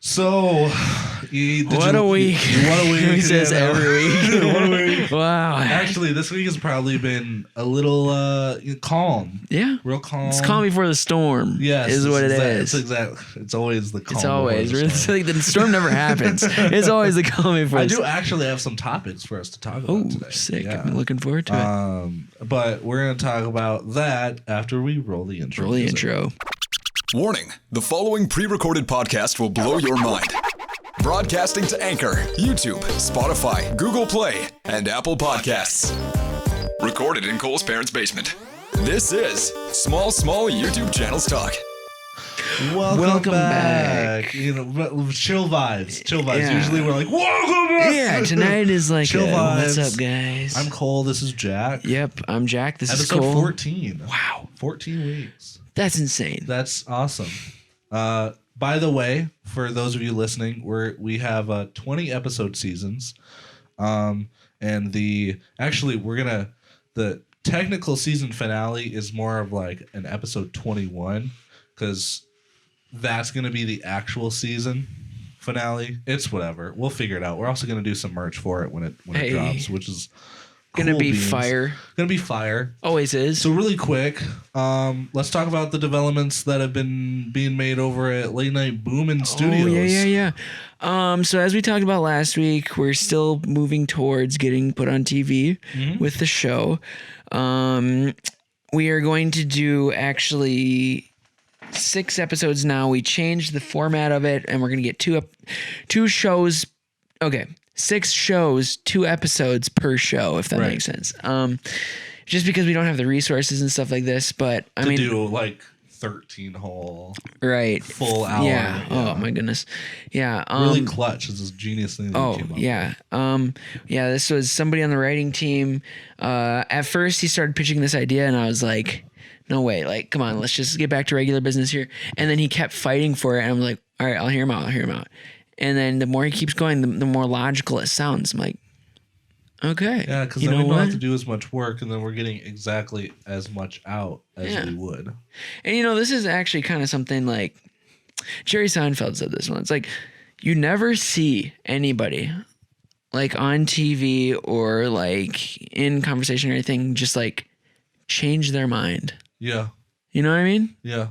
So, what a week. He says every week. What a week. Wow. Actually, this week has probably been a little calm. Yeah. Real calm. It's calm before the storm. Yes. Is what it is. It's always the calm. It's always. It's like the storm never happens. It's always the calm before I do actually have some topics for us to talk about today. Sick. Yeah. I'm looking forward to it. But we're going to talk about that after we roll the intro. Roll the intro. Warning, the following pre-recorded podcast will blow your mind. Broadcasting to Anchor, YouTube, Spotify, Google Play, and Apple Podcasts. Recorded in Cole's parents' basement. This is Small YouTube Channels Talk. Welcome back. You know, chill vibes. Yeah. Usually we're like, welcome back. Yeah, tonight is like, chill vibes. What's up, guys? I'm Cole. This is Jack. Yep, I'm Jack. This is Episode Cole. 14. Wow. 14 weeks. That's insane. That's awesome. By the way, for those of you listening, we have 20 episode seasons. And the technical season finale is more of like an episode 21 because that's going to be the actual season finale. It's whatever. We'll figure it out. We're also going to do some merch for it when it drops, which is gonna be beans. fire. Gonna be fire. Always is. So really quick, let's talk about the developments that have been being made over at Late Night Boomin' Studios. Oh, yeah. So as we talked about last week, we're still moving towards getting put on TV with the show. We are going to do actually 6 episodes now. We changed the format of it, and we're going to get two shows. Okay. 6 shows, 2 episodes per show, if that makes sense. Just because we don't have the resources and stuff like this, but I mean, do like 13 whole full hour. Yeah. Oh my goodness. Yeah. Really clutch. It's a genius thing that came up with. This was somebody on the writing team. At first he started pitching this idea and I was like, no way, like, come on, let's just get back to regular business here. And then he kept fighting for it and I'm like, all right, I'll hear him out. And then the more he keeps going, the more logical it sounds. I'm like, okay. Yeah, because then we don't have to do as much work, and then we're getting exactly as much out as we would. And, this is actually kind of something like Jerry Seinfeld said this one. It's like you never see anybody like on TV or like in conversation or anything just like change their mind. Yeah. You know what I mean? Yeah.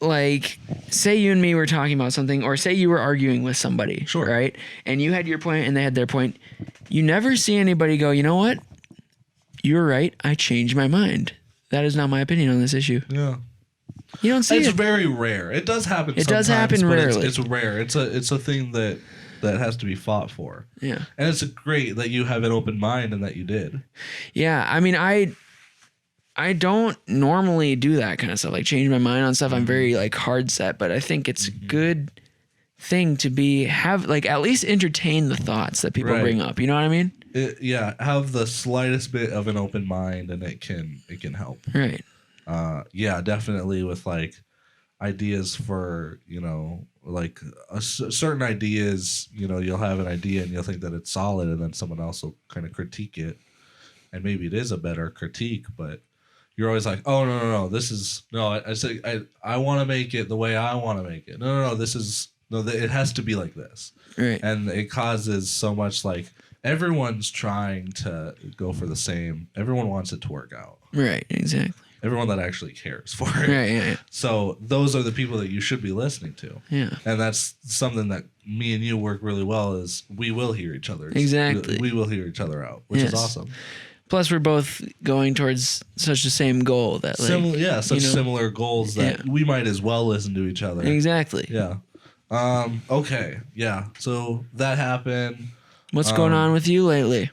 Like, say you and me were talking about something, or say you were arguing with somebody, sure, right? And you had your point and they had their point. You never see anybody go, you know what? You're right. I changed my mind. That is not my opinion on this issue. Yeah. You don't see it. It's very rare. It does happen sometimes. It does happen rarely. It's rare. It's a thing that has to be fought for. Yeah. And it's great that you have an open mind and that you did. Yeah. I mean, I don't normally do that kind of stuff, like change my mind on stuff. I'm very like hard set, but I think it's a good thing to have like at least entertain the thoughts that people bring up. You know what I mean? Have the slightest bit of an open mind and it can help. Right. Definitely with like ideas for, like certain ideas, you'll have an idea and you'll think that it's solid and then someone else will kind of critique it. And maybe it is a better critique, but you're always like, oh, no, this is, no, I want to make it the way I want to make it. No, it has to be like this. Right. And it causes so much like everyone's trying to go for the same. Everyone wants it to work out. Right, exactly. Everyone that actually cares for it. Right, yeah. So those are the people that you should be listening to. Yeah. And that's something that me and you work really well is we will hear each other. Exactly. We will hear each other out, which is awesome. Plus, we're both going towards such the same goal that, like, similar goals that we might as well listen to each other. Exactly. Yeah. Okay. Yeah. So that happened. What's going on with you lately?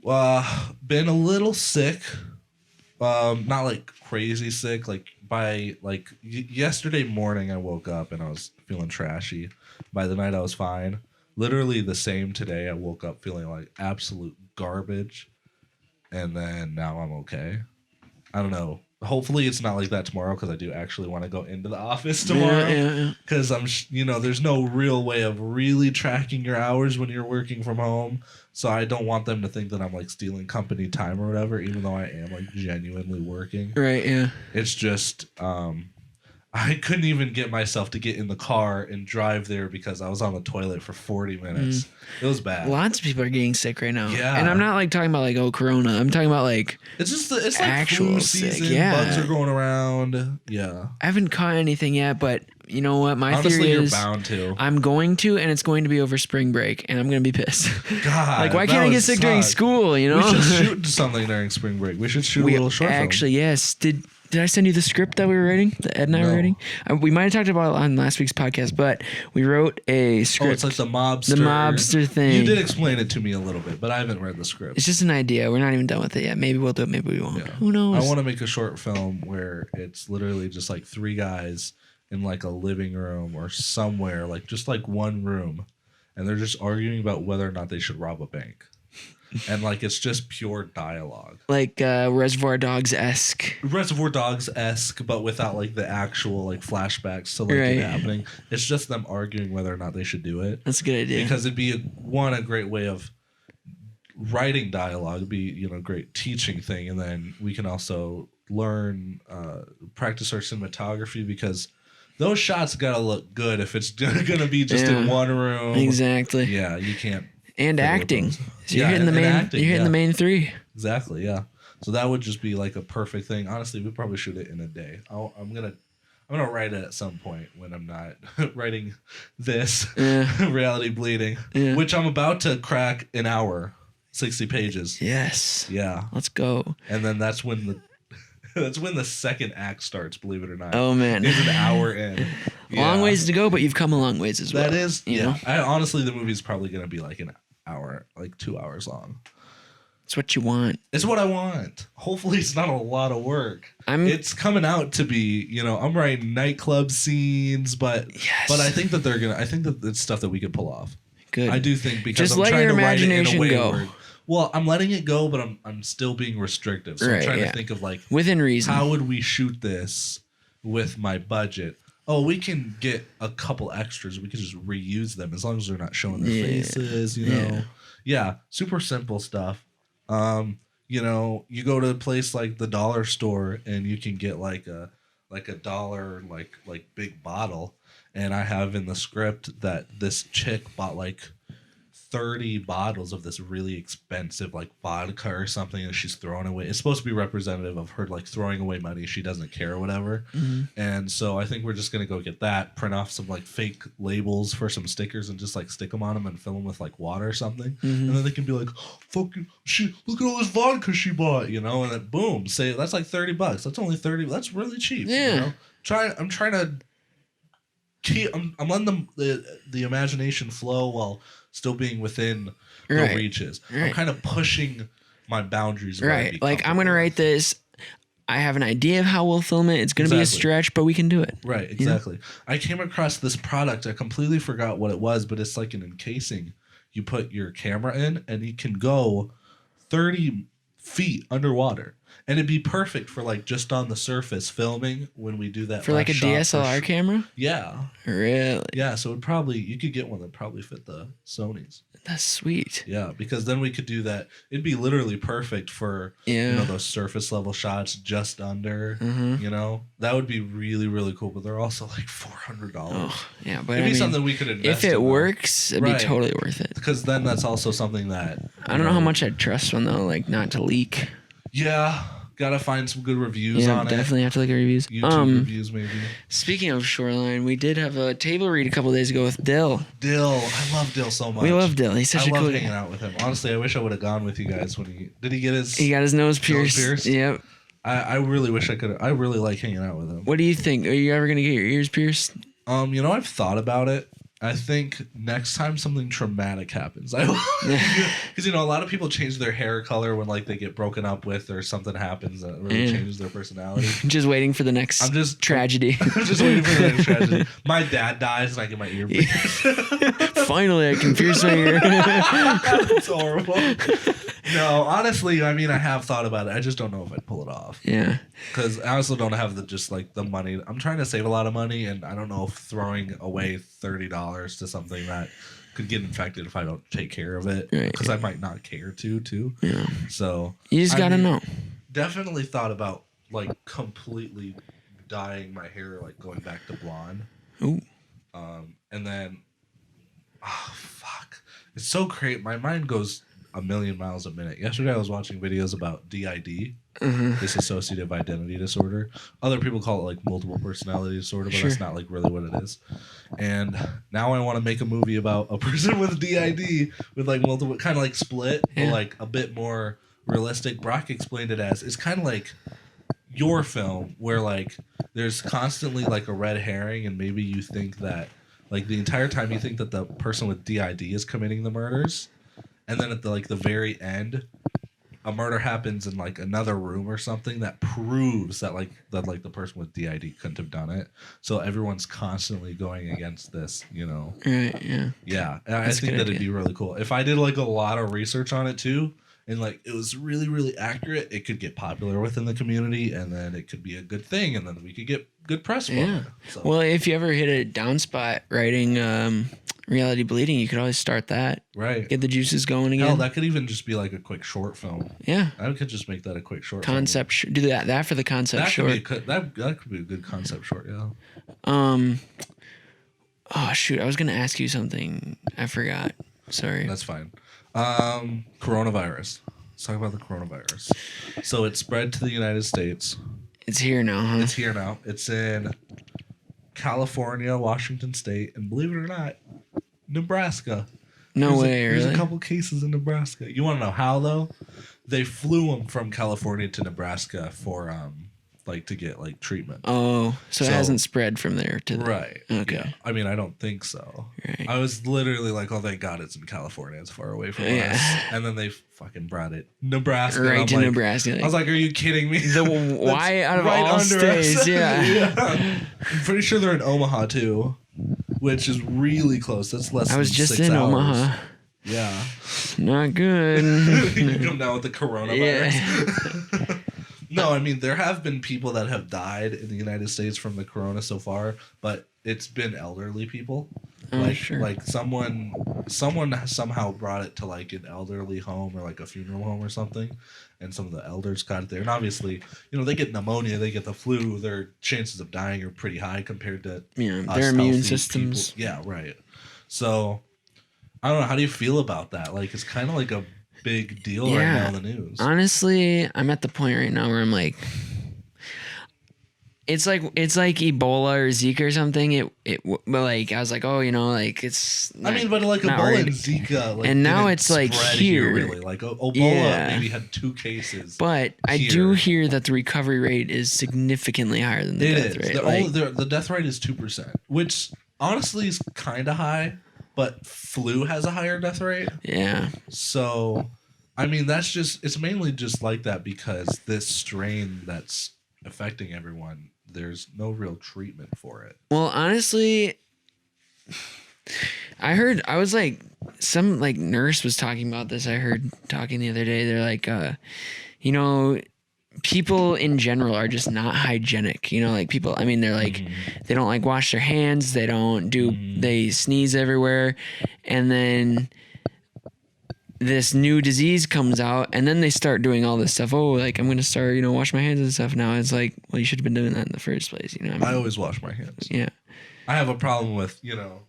Been a little sick. Not like crazy sick. Like by yesterday morning, I woke up and I was feeling trashy. By the night, I was fine. Literally the same today. I woke up feeling like absolute garbage. And then now I'm okay. I don't know. Hopefully it's not like that tomorrow because I do actually want to go into the office tomorrow. Because there's no real way of really tracking your hours when you're working from home. So I don't want them to think that I'm like stealing company time or whatever, even though I am like genuinely working. Right. Yeah. It's just, I I couldn't even get myself to get in the car and drive there because I was on the toilet for 40 minutes. It was bad. Lots of people are getting sick right now. Yeah. And I'm not like talking about like, oh, Corona. I'm talking about like It's just it's like actual flu sick, season. yeah. Bugs are going around. Yeah. I haven't caught anything yet, but you know what? My Honestly, theory you're is bound to. I'm going to, and it's going to be over spring break, and I'm going to be pissed. God. Like, why that can't I would get sick during suck. school, you know? We should shoot something during spring break. We should shoot a little short film. Actually, yes. Did I send you the script that we were writing? That Ed and I were No. writing? We might have talked about it on last week's podcast, but we wrote a Oh, script. it's like the mobster. The mobster thing. You did explain it to me a little bit, but I haven't read the script. It's just an idea. We're not even done with it yet. Maybe we'll do it. Maybe we won't. Yeah. Who knows? I want to make a short film where it's literally just like three guys in like a living room or somewhere, like just like one room, and they're just arguing about whether or not they should rob a bank. And like it's just pure dialogue. Like Reservoir Dogs-esque. Reservoir Dogs-esque, but without like the actual like flashbacks to like Right. it happening. It's just them arguing whether or not they should do it. That's a good idea. Because it'd be a great way of writing dialogue. It'd be a great teaching thing, and then we can also learn practice our cinematography because those shots gotta look good if it's gonna be just in Yeah. one room. Exactly. Yeah, you can't. And fiddle with acting. those. So you're Yeah, hitting the and main. acting, You're hitting the yeah. main three. Exactly. Yeah. So that would just be like a perfect thing. Honestly, we probably shoot it in a day. I'm gonna write it at some point when I'm not writing this Yeah. reality bleeding, Yeah. which I'm about to crack an hour, 60 pages. Yes. Yeah, Let's go. and then that's when the second act starts. Believe it or not. Oh man. It's an hour in. Long Yeah. ways to go, but you've come a long ways as well. That is. you Yeah. know? I honestly, the movie's probably gonna be like an hour, like 2 hours long. It's what you want. It's what I want. Hopefully, it's not a lot of work. I'm It's coming out to be, I'm writing nightclub scenes, but Yes. I think that I think that it's stuff that we could pull off. good. I do think because Just I'm let trying your to write it in a imagination way go. where, well, I'm letting it go, but I'm still being restrictive. So Right, I'm trying yeah. to think of like, Within reason. how would we shoot this with my budget? Oh, we can get a couple extras. We can just reuse them as long as they're not showing their Yeah. faces, Yeah, super simple stuff. You go to a place like the dollar store and you can get like a dollar like big bottle. And I have in the script that this chick bought like 30 bottles of this really expensive like vodka or something and she's throwing away. It's supposed to be representative of her like throwing away money. She doesn't care or whatever. Mm-hmm. And so I think we're just going to go get that, print off some like fake labels for some stickers and just like stick them on them and fill them with like water or something. Mm-hmm. And then they can be like, fucking, look at all this vodka she bought, and then boom, say that's like $30. That's only 30. That's really cheap. Yeah. I'm trying to keep, I'm letting the imagination flow while still being within the Right. reaches. I'm Right. kind of pushing my boundaries. where I'd Right. be Like I'm comfortable gonna with. write this. I have an idea of how we'll film it. It's gonna be a Exactly. stretch, but we can do it. Right, exactly. I came across this product. I completely forgot what it was, but it's like an encasing. You put your camera in, and you can go 30 feet underwater, and it'd be perfect for like just on the surface filming when we do that For like a last shot for DSLR camera. Yeah, Really? yeah. So you could get one that probably fit the Sony's. That's sweet. Yeah, because then we could do that. It'd be literally perfect for Yeah. those surface level shots just under. Mhm. That would be really really cool. But they're also like $400. Oh, yeah, but It'd I be mean, something we could invest if it in, though. works, it'd Right. be totally worth it. Because then that's also something that I don't know how much I'd trust one though, like not to leak. Yeah, gotta find some good reviews Yeah, on definitely have to look at reviews. it. YouTube reviews maybe. Speaking of Shoreline, we did have a table read a couple days ago with Dill. Dill, I love Dill so much. We love Dill. He's such I a love cool hanging guy. out with him. Honestly, I wish I would have gone with you guys when he get his. He got his nose pierced. pierced? Yep. I really wish I could. I really like hanging out with him. What do you think? Are you ever gonna get your ears pierced? I've thought about it. I think next time something traumatic happens, because a lot of people change their hair color when like they get broken up with or something happens that really Yeah. changes their personality. Just waiting for the next I'm just tragedy. I'm just waiting for the next tragedy. My dad dies and I get my ear pierced. Finally, I can pierce my ear. It's horrible. No, honestly, I mean, I have thought about it. I just don't know if I'd pull it off Yeah. because I also don't have the money. I'm trying to save a lot of money, and I don't know if throwing away $30 to something that could get infected if I don't take care of it, Right, because I might not care to. Yeah. So You just I gotta mean, know. Definitely thought about like completely dyeing my hair, like going back to blonde. Ooh. And then, oh fuck, it's so crazy. My mind goes a million miles a minute. Yesterday I was watching videos about DID, dissociative identity disorder. Other people call it like multiple personality disorder, but that's not like really what it is. And now I want to make a movie about a person with DID with like multiple, kind of like Split, but like a bit more realistic. Brock explained it as, it's kind of like your film where like there's constantly like a red herring, and maybe you think that like the entire time you think that the person with DID is committing the murders, and then at the like the very end a murder happens in like another room or something that proves that like the person with DID couldn't have done it. So everyone's constantly going against this, you know. Right, yeah. Yeah. And I think that'd be really cool. If I did like a lot of research on it too, and like it was really, really accurate, it could get popular within the community, and then it could be a good thing, and then we could get good press from it. So. Well, if you ever hit a down spot writing reality bleeding, you could always start that. Right. Get the juices going again. Hell, that could even just be like a quick short film. Yeah. I could just make that a quick short concept film. Do that for the concept that short. That could be a good concept short, yeah. Oh shoot, I was gonna ask you something. I forgot. Sorry. That's fine. Coronavirus. Let's talk about the coronavirus. So it spread to the United States. It's here now, huh? It's here now. It's in California, Washington State, and believe it or not, Nebraska. There's a couple cases in Nebraska. You want to know how though? They flew them from California to Nebraska for like to get like treatment. Oh, so it hasn't spread from there to right. Okay. Yeah. I mean, I don't think so. Right. I was literally like, oh, thank God it's in California. It's far away from us. And then they fucking brought it Nebraska. Right to Nebraska. I was like, are you kidding me? Why out of all states? Yeah. I'm pretty sure they're in Omaha too, which is really close. That's less. I was than just 6 in hours. Omaha. Yeah. Not good. You come down with the coronavirus. Yeah. No, I mean, there have been people that have died in the United States from the corona so far, but it's been elderly people. Like someone somehow brought it to like an elderly home or like a funeral home or something, and some of the elders got it there. And obviously, you know, they get pneumonia, they get the flu, their chances of dying are pretty high compared to their immune systems. People. Yeah, right. So I don't know. How do you feel about that? Like, it's kind of like a big deal right now in the news. Honestly, I'm at the point right now where I'm like, it's like Ebola or Zika or something. But like I was like, oh, you know, like it's. But like Ebola and Zika, like, and now it's like here. Really, like Ebola maybe had 2 cases. But I do hear that the recovery rate is significantly higher than the death rate. The death rate is 2%, which honestly is kind of high. But flu has a higher death rate. Yeah. So, I mean, it's mainly just like that because this strain that's affecting everyone, there's no real treatment for it. Well, honestly, I was like, some like nurse was talking about this. I heard talking the other day. They're like, you know, people in general are just not hygienic, you know, like people, I mean, they're like, they don't like wash their hands. They don't they sneeze everywhere. And then this new disease comes out and then they start doing all this stuff. Oh, like I'm going to start, you know, wash my hands and stuff. Now it's like, well, you should have been doing that in the first place. You know what I mean? I always wash my hands. Yeah. I have a problem with, you know,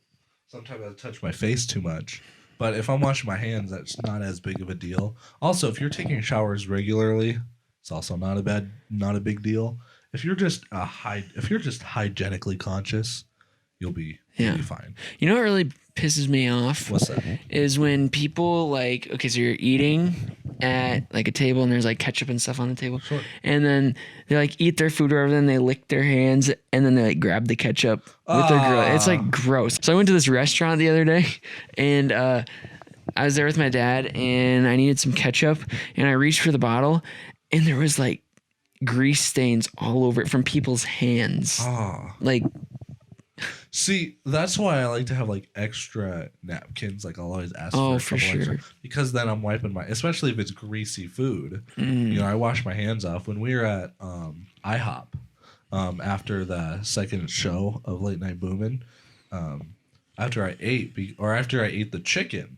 sometimes I touch my face too much. But if I'm washing my hands, that's not as big of a deal. Also, if you're taking showers regularly, it's also not a big deal. If you're just hygienically conscious, you'll be fine. You know what really pisses me off? What's that? Is when people like, okay, so you're eating at like a table and there's like ketchup and stuff on the table. Sure. And then they like eat their food or whatever, then they lick their hands and then they like grab the ketchup with their grill. It's like gross. So I went to this restaurant the other day and I was there with my dad and I needed some ketchup and I reached for the bottle and there was like grease stains all over it from people's hands. Like, see, that's why I like to have like extra napkins. Like I'll always ask for a couple extra, because then I'm wiping especially if it's greasy food. You know, I wash my hands off. When we were at IHOP after the second show of Late Night Boomin', after I ate the chicken,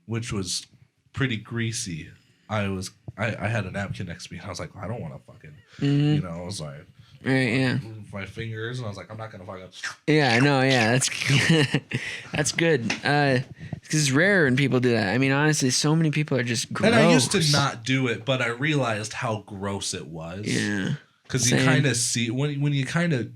which was pretty greasy, I had a napkin next to me and I was like, I don't want to fucking, you know, I was like, Right, yeah. my fingers, and I was like, I'm not gonna fucking. Yeah, no, yeah, that's that's good. Because it's rare when people do that. I mean, honestly, so many people are just gross. And I used to not do it, but I realized how gross it was. Yeah. Because you kind of see when you kind of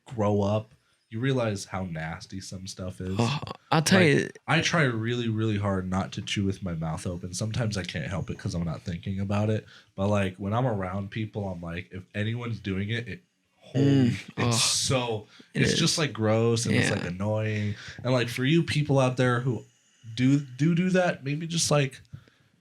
grow up, you realize how nasty some stuff is. Oh, I'll tell you. I try really, really hard not to chew with my mouth open. Sometimes I can't help it because I'm not thinking about it. But like when I'm around people, I'm like, if anyone's doing it, it's just like gross and it's like annoying. And like for you people out there who do that, maybe just like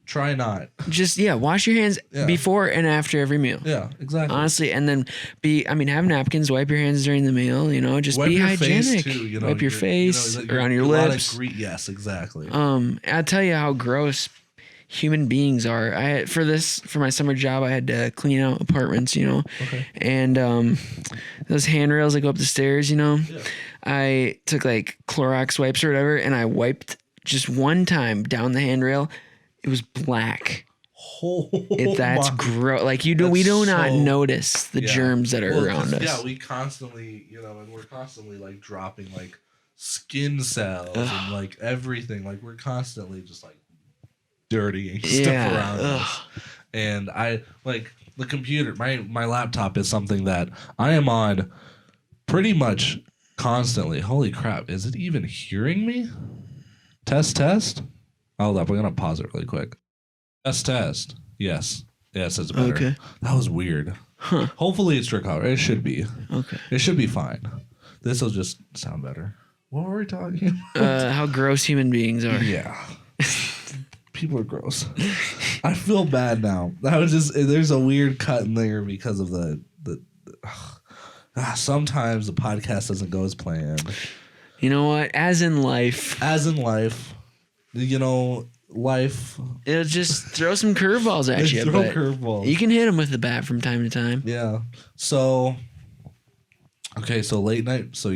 try not. Just wash your hands before and after every meal. Yeah, exactly. Honestly, and then have napkins, wipe your hands during the meal, just wipe be your hygienic. Face too, wipe your face around your lips. Yes, exactly. I'll tell you how gross human beings are. For my summer job, I had to clean out apartments, Okay. and those handrails that go up the stairs, I took like Clorox wipes or whatever, and I wiped just one time down the handrail. It was black. That's gross. Like we do not notice the germs that are around us. Yeah, we constantly, and we're constantly like dropping like skin cells and like everything. Like we're constantly just like dirtying stuff around us. And I like the computer. My laptop is something that I am on pretty much constantly. Holy crap! Is it even hearing me? Test. Hold up, we're gonna pause it really quick. Test. Yes, it's better. Okay. That was weird. Huh. Hopefully it's recovered. It should be. Okay. It should be fine. This will just sound better. What were we talking about? How gross human beings are. Yeah. People are gross. I feel bad now. There's a weird cut in there because of the sometimes the podcast doesn't go as planned. You know what? As in life, life. It'll just throw some curveballs at you. Throw curveballs. You can hit them with the bat from time to time. Yeah. So, okay. So late night. So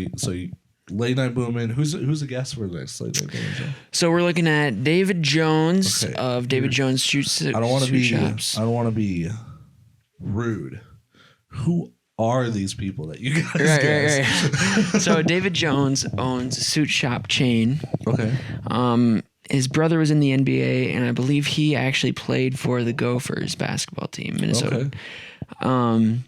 late night booming. Who's a guest for this late night booming show? So we're looking at David Jones of David Jones Shoots. I don't want to be rude. Who are these people that you guys Right. So David Jones owns a suit shop chain. Okay. His brother was in the NBA, and I believe he actually played for the Gophers basketball team, Minnesota. Okay.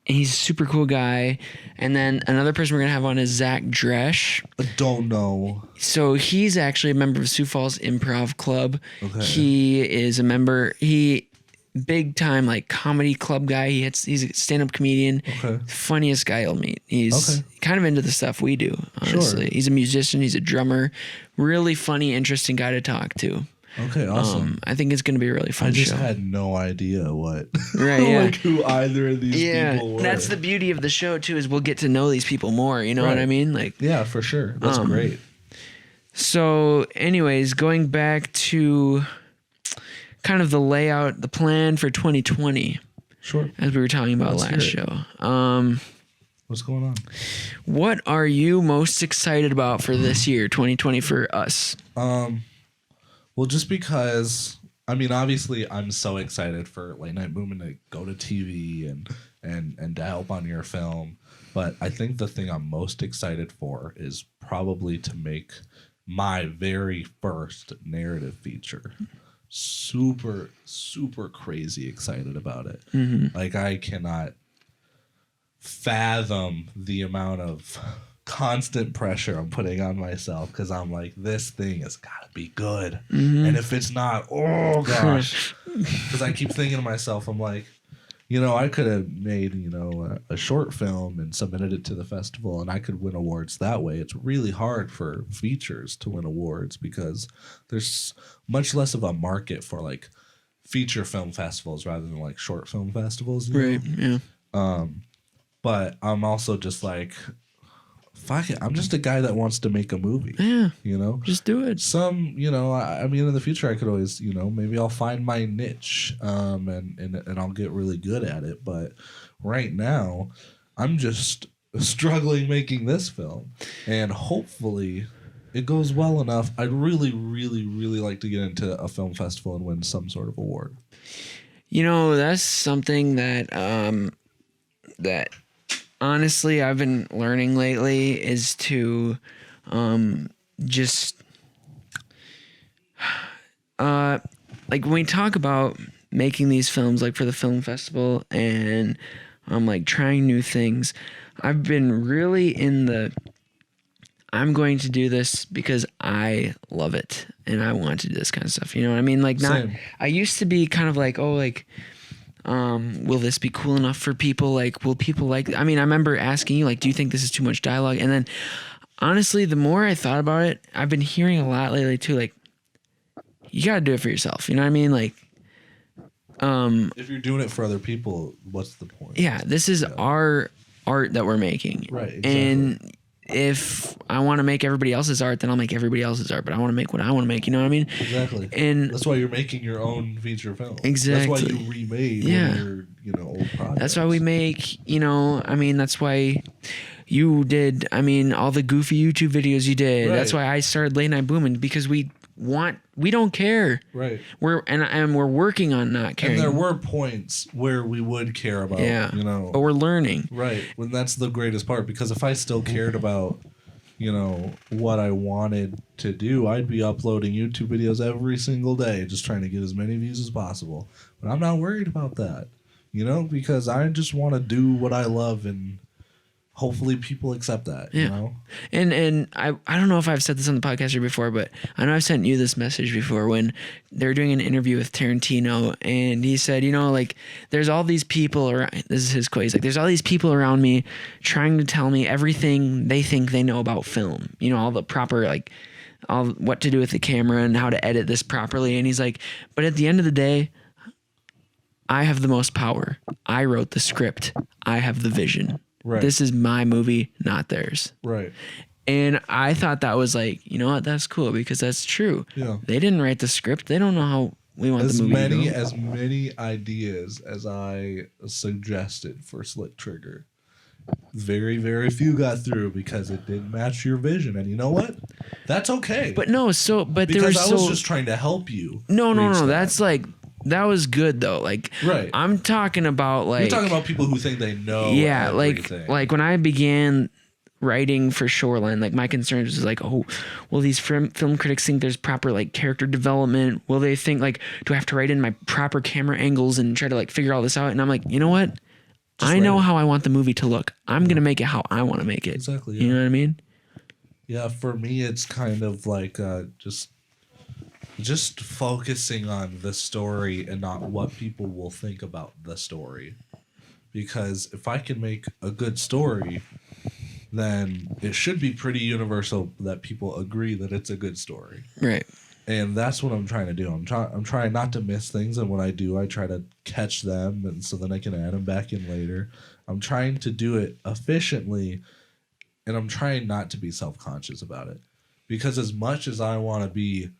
He's a super cool guy. And then another person we're going to have on is Zach Dresch. I don't know. So he's actually a member of Sioux Falls Improv Club. Okay. He is a member. Big time like comedy club guy. He's a stand-up comedian. Okay. Funniest guy you'll meet. He's kind of into the stuff we do, honestly. Sure. He's a musician. He's a drummer. Really funny, interesting guy to talk to. Okay, awesome. I think it's going to be a really fun show. I just had no idea what, right? Who either of these people were. That's the beauty of the show too, is we'll get to know these people more. You know what I mean? Like, yeah, for sure. That's great. So, anyways, going back to kind of the layout, the plan for 2020. Sure. As we were talking about last show. What's going on? What are you most excited about for this year, 2020, for us? Well, just because, I mean, obviously, I'm so excited for Late Night Booming to go to TV and to help on your film. But I think the thing I'm most excited for is probably to make my very first narrative feature. Super, super crazy excited about it. Mm-hmm. Like, I cannot fathom the amount of constant pressure I'm putting on myself, because I'm like, this thing has got to be good. Mm-hmm. And if it's not, oh gosh. Because I keep thinking to myself, I'm like, I could have made, a short film and submitted it to the festival and I could win awards that way. It's really hard for features to win awards because there's much less of a market for like feature film festivals rather than like short film festivals. Right. Yeah. But I'm also just like, fuck it. I'm just a guy that wants to make a movie. Yeah. Just do it. I mean, in the future I could always, maybe I'll find my niche, and I'll get really good at it. But right now I'm just struggling making this film, and hopefully it goes well enough. I'd really, really, really like to get into a film festival and win some sort of award. That's something that honestly, I've been learning lately is to just like when we talk about making these films like for the film festival and like trying new things, I've been really in the I'm going to do this because I love it and I want to do this kind of stuff. You know what I mean? Like not Same. I used to be kind of like, oh, like will this be cool enough for people? Like, will people like, I mean, I remember asking you, like, do you think this is too much dialogue? And then honestly, the more I thought about it, I've been hearing a lot lately too, like, you got to do it for yourself. You know what I mean? Like, if you're doing it for other people, what's the point? yeah, this is our art that we're making. Right, exactly. And if I want to make everybody else's art, then I'll make everybody else's art, but I want to make what I want to make. You know what I mean? Exactly. And that's why you're making your own feature film. Exactly. That's why you remade Yeah. one of your, old projects. That's why we make, I mean, that's why you did, I mean, all the goofy YouTube videos you did. Right. That's why I started Late Night Booming, because we don't care. Right. We're working on not caring. And there were points where we would care about, but we're learning. Right. When that's the greatest part, because if I still cared about, what I wanted to do, I'd be uploading YouTube videos every single day, just trying to get as many views as possible. But I'm not worried about that, because I just want to do what I love, and hopefully people accept that, And I don't know if I've said this on the podcast here before, but I know I've sent you this message before when they're doing an interview with Tarantino, and he said, like, there's all these people around, this is his quote, he's like, there's all these people around me trying to tell me everything they think they know about film, all the proper, like, all what to do with the camera and how to edit this properly. And he's like, but at the end of the day, I have the most power. I wrote the script. I have the vision. Right. This is my movie, not theirs. Right. And I thought that was like, you know what? That's cool, because that's true. Yeah. They didn't write the script. They don't know how we want the movie to go. As many ideas as I suggested for Slick Trigger, very, very few got through because it didn't match your vision. And you know what? That's okay. But no, but because there was I was just trying to help you. No. That's like, that was good though. Like, right. I'm talking about like, you're talking about people who think they know. Yeah, everything. like when I began writing for Shoreline, like my concern was like, oh, will these film critics think there's proper like character development? Will they think like, do I have to write in my proper camera angles and try to like figure all this out? And I'm like, you know what? I know how I want the movie to look. I'm gonna make it how I want to make it. Exactly. Yeah. You know what I mean? Yeah. For me, it's kind of like just focusing on the story and not what people will think about the story. Because if I can make a good story, then it should be pretty universal that people agree that it's a good story. Right. And that's what I'm trying to do. I'm trying not to miss things, and when I do, I try to catch them, and so then I can add them back in later. I'm trying to do it efficiently, and I'm trying not to be self-conscious about it. Because as much as I want to be,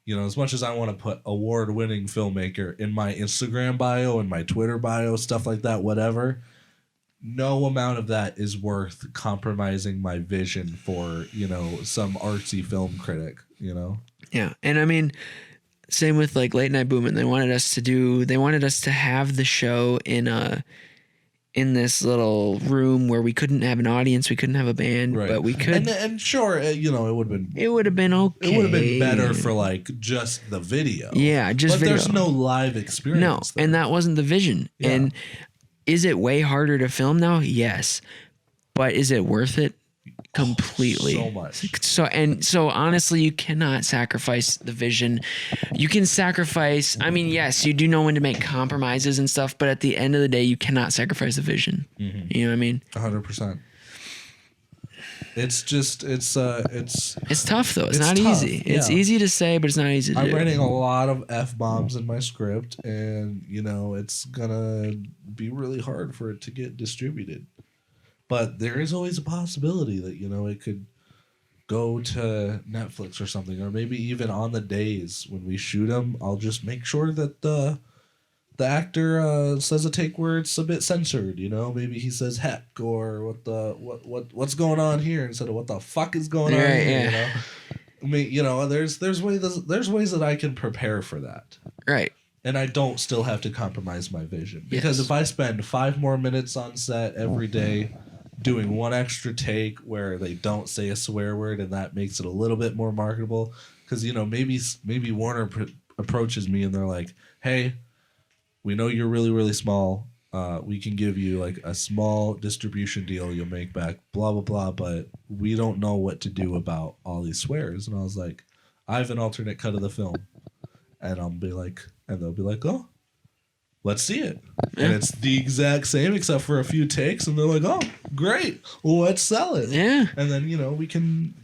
as much as I want to put award-winning filmmaker in my Instagram bio and my Twitter bio, stuff like that, whatever, no amount of that is worth compromising my vision for, some artsy film critic, Yeah. And I mean, same with like Late Night Booming. They wanted us to have the show in this little room where we couldn't have an audience, we couldn't have a band, right. but we could. And sure, it would have been. It would have been okay. It would have been better for like just the video. Yeah, just but video. There's no live experience. No, there. and that wasn't the vision. Yeah. And is it way harder to film now? Yes, but is it worth it? Completely. So much. So honestly, you cannot sacrifice the vision. You can sacrifice, I mean, yes, you do know when to make compromises and stuff, but at the end of the day, you cannot sacrifice the vision. Mm-hmm. You know what I mean? 100%. It's just, it's tough though. It's not tough. Easy. It's easy to say, but it's not easy to do. I'm writing a lot of F-bombs in my script, and, it's gonna be really hard for it to get distributed. But there is always a possibility that, it could go to Netflix or something, or maybe even on the days when we shoot them, I'll just make sure that the actor says a take where it's a bit censored. Maybe he says heck or what's going on here instead of what the fuck is going on here. Yeah. I mean, there's ways that I can prepare for that. Right. And I don't still have to compromise my vision, because if I spend 5 more minutes on set every day, doing one extra take where they don't say a swear word, and that makes it a little bit more marketable. Because maybe Warner approaches me and they're like, "Hey, we know you're really really small. We can give you like a small distribution deal. You'll make back blah blah blah, but we don't know what to do about all these swears." And I was like, "I have an alternate cut of the film," and they'll be like, "Oh, let's see it." Yeah. And it's the exact same except for a few takes, and they're like, "Oh, great, well, let's sell it." Yeah. And then we can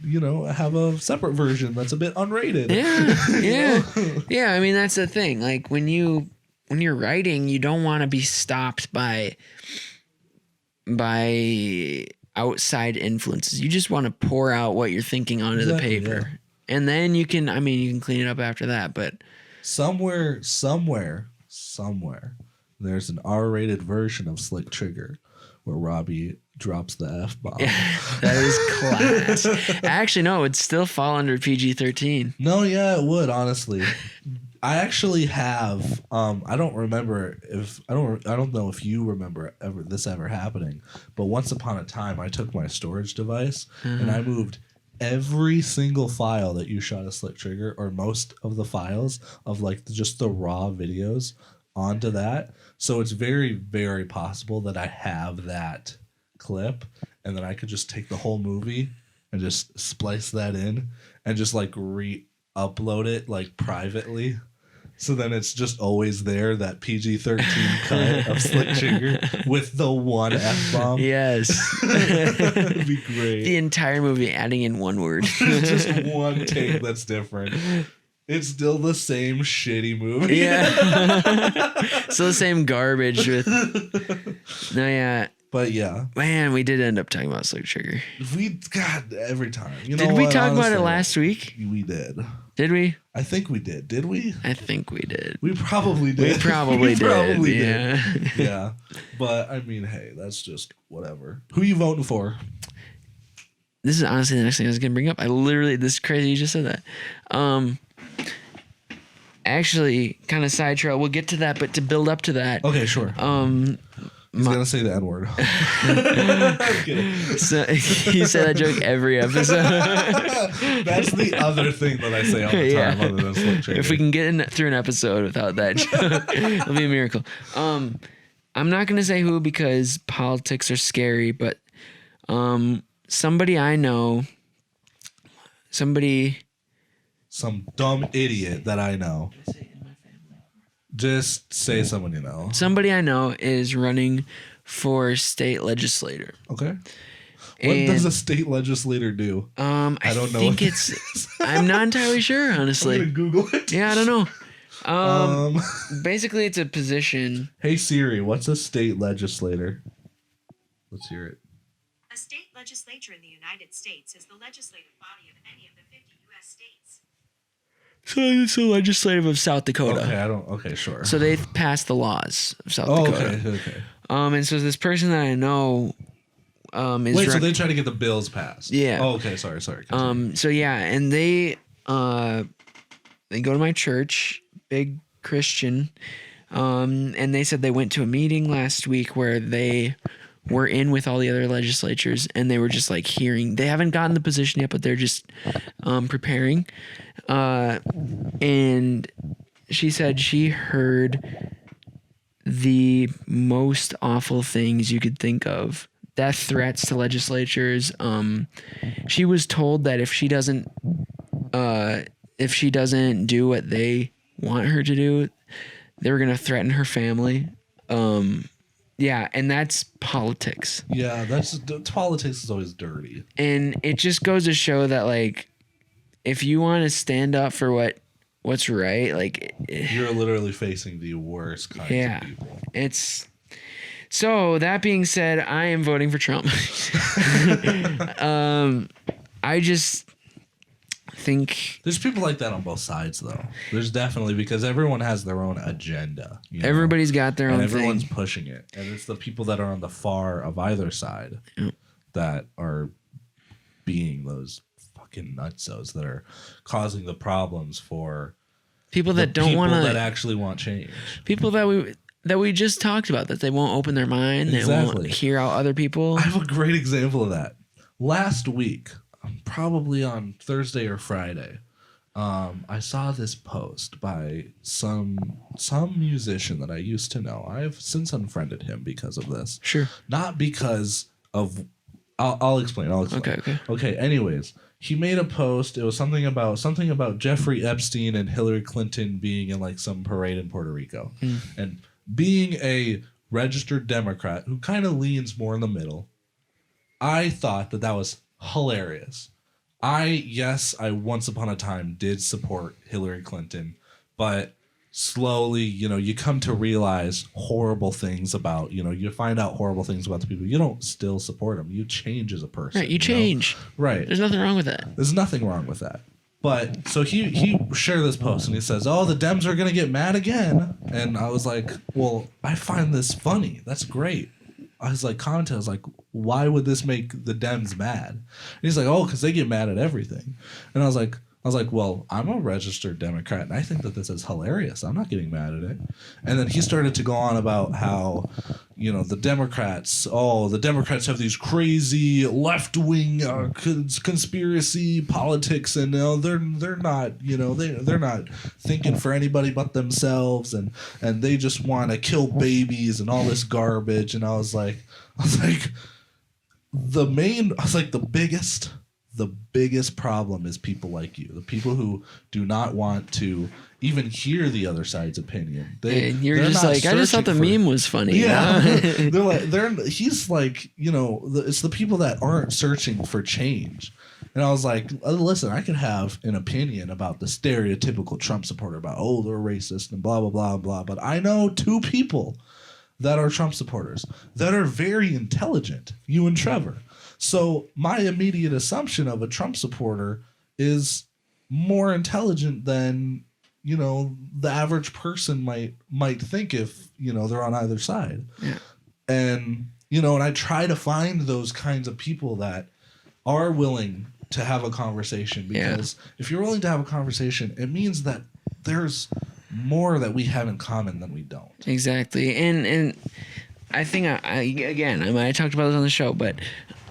have a separate version that's a bit unrated. Yeah. Yeah. I mean, that's the thing. Like when you're writing, you don't want to be stopped by outside influences. You just want to pour out what you're thinking onto the paper. Yeah. And then you can clean it up after that. But somewhere, there's an R-rated version of Slick Trigger where Robbie drops the F-bomb. That is class. Actually, no, it would still fall under PG-13. No, yeah, it would, honestly. I actually have. I don't know if you remember this ever happening, but once upon a time, I took my storage device and I moved every single file that you shot a Slick Trigger, or most of the files of like just the raw videos, onto that. So it's very, very possible that I have that clip, and then I could just take the whole movie and just splice that in and just like re-upload it like privately. So then it's just always there, that PG-13 cut of Slick Trigger with the one F-bomb. Yes. It'd be great. The entire movie adding in one word. Just one take that's different. It's still the same shitty movie. Yeah. Still the same garbage with... No, yeah. But yeah. Man, we did end up talking about Slick Trigger. God, every time. Did we talk about it last week? We did. Did we? I think we did. Did we? I think we did. We probably did. We probably did. Yeah. Yeah. But I mean, hey, that's just whatever. Who you voting for? This is honestly the next thing I was gonna bring up. This is crazy you just said that. Actually, kind of side trail. We'll get to that, but to build up to that. Okay, sure. He's gonna say the N-word. I'm kidding. So you say that joke every episode. That's the other thing that I say all the time, other than Slick Trigger. If we can get through an episode without that joke, it'll be a miracle. I'm not gonna say who because politics are scary, but somebody I know, some dumb idiot that I know. Just say someone you know. Somebody I know is running for state legislator. Okay. What does a state legislator do? I don't know. I'm not entirely sure, honestly. I'm gonna Google it. Yeah, I don't know. Basically, it's a position. Hey Siri, what's a state legislator? Let's hear it. A state legislature in the United States is the legislative body of any of the 50 U.S. states. So it's the legislative of South Dakota. Okay, sure. So they've passed the laws of South Dakota. Okay. And so this person that I know is Wait, so they try to get the bills passed. Yeah. Oh, okay, sorry. So yeah, and they go to my church, big Christian. And they said they went to a meeting last week where they were in with all the other legislatures, and they were just like hearing. They haven't gotten the position yet, but they're just preparing. And she said she heard the most awful things you could think of. Death threats to legislatures. She was told that if she doesn't do what they want her to do, they were gonna threaten her family. Yeah, and that's politics. Yeah, politics is always dirty. And it just goes to show that, like, if you want to stand up for what's right, like, you're literally facing the worst kinds of people. So that being said, I am voting for Trump. I just think there's people like that on both sides, though. There's definitely, because everyone has their own agenda. Everybody's got their own everyone's thing. Pushing it, and it's the people that are on the far of either side that are being those fucking nutsos that are causing the problems for people that don't want to, that actually want change. People that that we just talked about, that they won't open their mind, they won't Exactly. hear out other people. I have a great example of that. Last week, probably on Thursday or Friday, I saw this post by some musician that I used to know. I've since unfriended him because of this. Sure. Not because of. I'll explain. Okay. Anyways, he made a post. It was something about Jeffrey Epstein and Hillary Clinton being in like some parade in Puerto Rico, and being a registered Democrat who kind of leans more in the middle. I thought that was hilarious. I once upon a time did support Hillary Clinton, but slowly, you come to realize horrible things about, you find out horrible things about the people. You don't still support them. You change as a person. Right, you change. Right. There's nothing wrong with that. There's nothing wrong with that. But so he shared this post and he says, "Oh, the Dems are gonna get mad again." And I was like, "Well, I find this funny. That's great." I was like, commenting, I was like, "Why would this make the Dems mad?" And he's like, "Oh, because they get mad at everything." And I was like, "Well, I'm a registered Democrat, and I think that this is hilarious. I'm not getting mad at it." And then he started to go on about how, the Democrats have these crazy left-wing conspiracy politics, and they're not, they're not thinking for anybody but themselves, and they just want to kill babies and all this garbage. And I was like, the biggest problem is people like you, the people who do not want to even hear the other side's opinion. You're just like, I just thought the meme was funny. Yeah, he's like, it's the people that aren't searching for change. And I was like, listen, I could have an opinion about the stereotypical Trump supporter about, oh, they're racist and blah, blah, blah, blah. But I know two people that are Trump supporters that are very intelligent, you and Trevor. So my immediate assumption of a Trump supporter is more intelligent than, the average person might think if, they're on either side. Yeah. And, and I try to find those kinds of people that are willing to have a conversation, because if you're willing to have a conversation, it means that there's more that we have in common than we don't. Exactly. And I think I talked about this on the show, but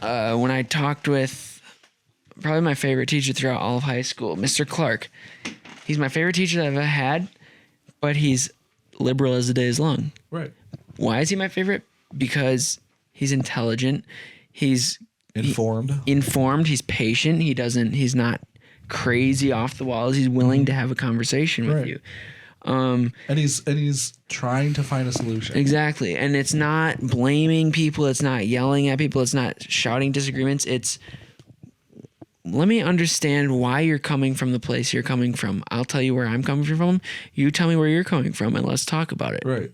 when I talked with probably my favorite teacher throughout all of high school, Mr. Clark, he's my favorite teacher that I've ever had, but he's liberal as the day is long. Right. Why is he my favorite? Because he's intelligent. He's informed. He's patient. He's not crazy off the walls. He's willing to have a conversation with you. And he's trying to find a solution. Exactly. And it's not blaming people, it's not yelling at people, it's not shouting disagreements. It's, let me understand why you're coming from the place you're coming from. I'll tell you where I'm coming from. You tell me where you're coming from, and let's talk about it. Right.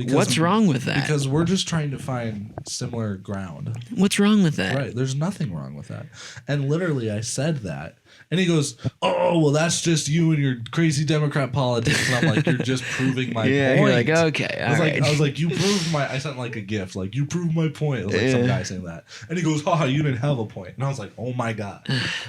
What's wrong with that? Because we're just trying to find similar ground. What's wrong with that? Right. There's nothing wrong with that. And literally I said that. And he goes, "Oh, well, that's just you and your crazy Democrat politics." And I'm like, "You're just proving my point." You're like, okay, all right. I was like, "You proved my," I sent like a gift, like, "You proved my point." It was like some guy saying that. And he goes, "Haha, you didn't have a point." And I was like, "Oh my God."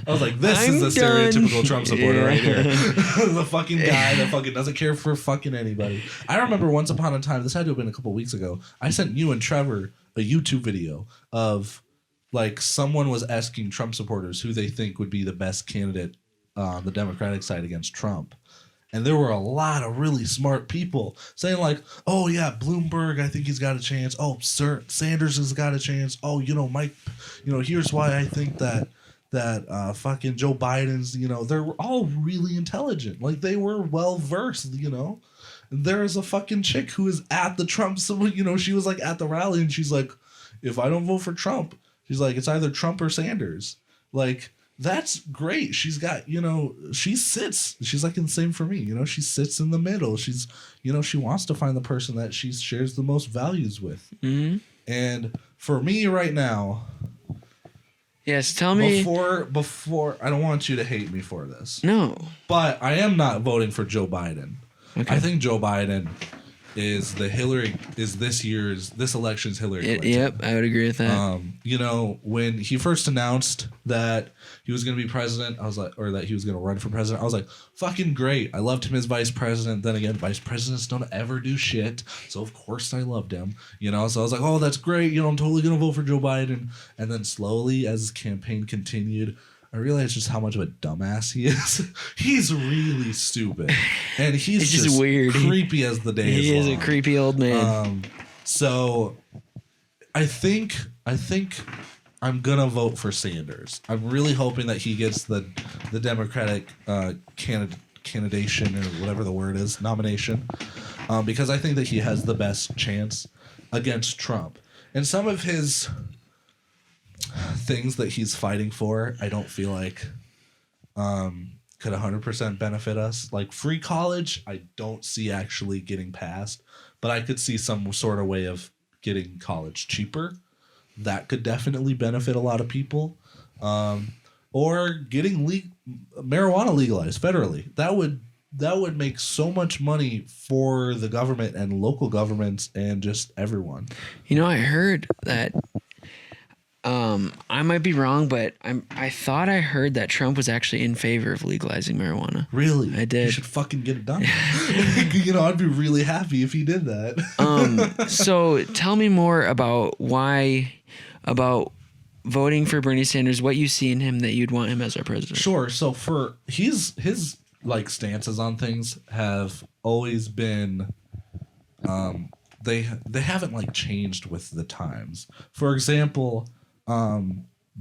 I was like, this is the stereotypical Trump supporter right here. The fucking guy that fucking doesn't care for fucking anybody. I remember once upon a time, this had to have been a couple weeks ago, I sent you and Trevor a YouTube video of, like, someone was asking Trump supporters who they think would be the best candidate on the Democratic side against Trump. And there were a lot of really smart people saying, like, "Oh, yeah, Bloomberg, I think he's got a chance. Oh, Sir Sanders has got a chance. Oh, Mike, here's why I think that fucking Joe Biden's, they're all really intelligent. Like, they were well-versed, And there is a fucking chick who is at the Trump, she was, like, at the rally, and she's like, "If I don't vote for Trump," she's like, "it's either Trump or Sanders." Like, that's great. She's got, she sits. She's like the same for me. She sits in the middle. She's, she wants to find the person that she shares the most values with. Mm-hmm. And for me right now. Yes, tell me. Before, I don't want you to hate me for this. No. But I am not voting for Joe Biden. Okay. I think Joe Biden is this election's Hillary Clinton. Yep, I would agree with that. You know, when he first announced that he was going to be president, I was like, or that he was going to run for president, I was like, fucking great. I loved him as vice president. Then again, vice presidents don't ever do shit. So of course I loved him, you know? So I was like, oh, that's great. You know, I'm totally going to vote for Joe Biden. And then slowly as his campaign continued, I realized just how much of a dumbass he is. He's really stupid. And he's just weird. Creepy as the day is He is long. a creepy old man. So I think I'm gonna vote for Sanders. I'm really hoping that he gets the Democratic candidation or whatever the word is, nomination, because I think that he has the best chance against Trump. And some of his things that he's fighting for, I don't feel like could 100% benefit us. Like free college, I don't see actually getting passed, but I could see some sort of way of getting college cheaper. That could definitely benefit a lot of people. Or getting marijuana legalized federally. That would make so much money for the government and local governments and just everyone. You know, I heard that. I might be wrong, but I thought I heard that Trump was actually in favor of legalizing marijuana. Really? I did. You should fucking get it done. You know, I'd be really happy if he did that. So tell me more about voting for Bernie Sanders, what you see in him that you'd want him as our president. Sure. So for his like stances on things have always been they haven't like changed with the times. For example,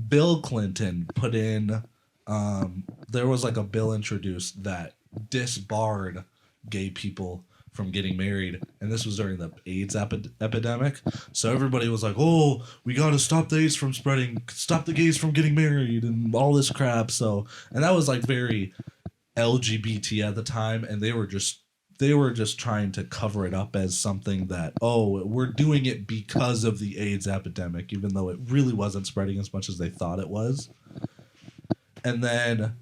Bill Clinton put in there was like a bill introduced that disbarred gay people from getting married, and this was during the AIDS epidemic. So everybody was like, "Oh, we got to stop the AIDS from spreading, stop the gays from getting married, and all this crap." So, and that was like very LGBT at the time, and they were just trying to cover it up as something that, oh, we're doing it because of the AIDS epidemic, even though it really wasn't spreading as much as they thought it was. And then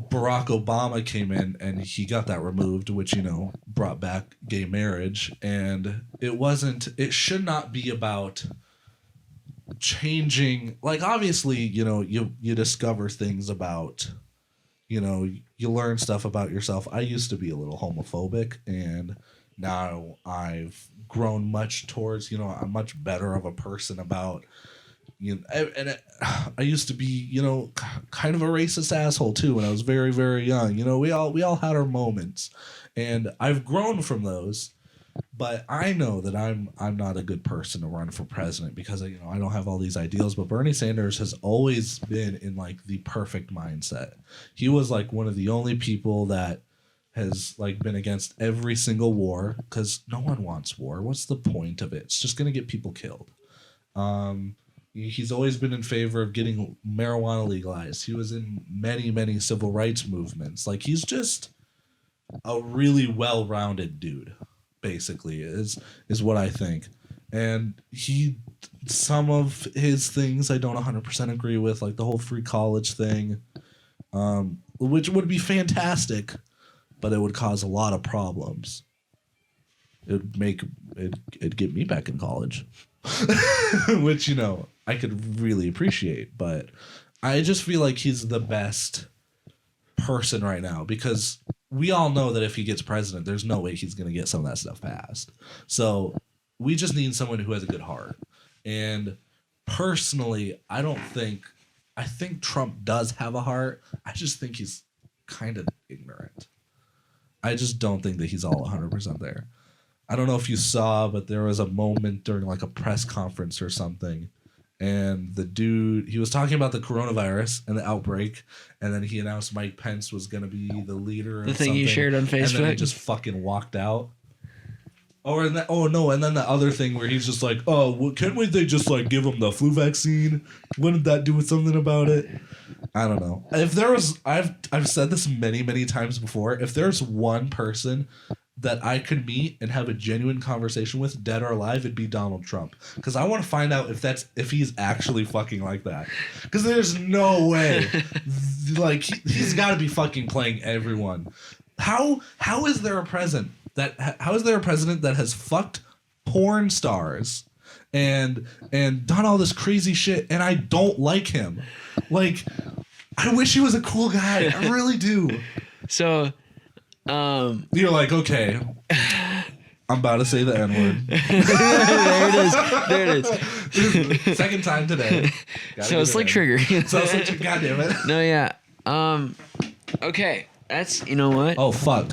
Barack Obama came in and he got that removed, which, you know, brought back gay marriage. And it should not be about changing. Like, obviously, you know, you discover things about, you know, you learn stuff about yourself. I used to be a little homophobic, and now I've grown much towards, you know, I'm much better of a person about, you know, and I used to be, you know, kind of a racist asshole too when I was very, very young. You know, we all had our moments, and I've grown from those. But I know that I'm not a good person to run for president because, you know, I don't have all these ideals. But Bernie Sanders has always been in like the perfect mindset. He was like one of the only people that has like been against every single war, because no one wants war. What's the point of it? It's just gonna get people killed. He's always been in favor of getting marijuana legalized. He was in many, many civil rights movements. Like, he's just a really well-rounded dude, basically, is what I think. And some of his things I don't 100% agree with, like the whole free college thing, which would be fantastic, but it would cause a lot of problems. It'd get me back in college, which, you know, I could really appreciate. But I just feel like he's the best person right now, because we all know that if he gets president, there's no way he's going to get some of that stuff passed. So we just need someone who has a good heart. And personally, I think Trump does have a heart. I just think he's kind of ignorant. I just don't think that he's all 100% there. I don't know if you saw, but there was a moment during like a press conference or something, and the dude, he was talking about the coronavirus and the outbreak, and then he announced Mike Pence was going to be the leader. The thing you shared on Facebook? And then he just fucking walked out. And then the other thing where he's just like, oh, well, can't they just like give him the flu vaccine? Wouldn't that do something about it? I don't know. If there was, I've said this many, many times before, if there's one person that I could meet and have a genuine conversation with, dead or alive, it'd be Donald Trump. Because I want to find out if he's actually fucking like that. Because there's no way. Like, he's got to be fucking playing everyone. How is there a president How is there a president that has fucked porn stars and done all this crazy shit, and I don't like him? Like, I wish he was a cool guy. I really do. So, you're like, okay, I'm about to say the N-word. there it is. Second time today. So slick trigger. So slick, God damn it. No, yeah. Okay. That's, you know what? Oh, fuck.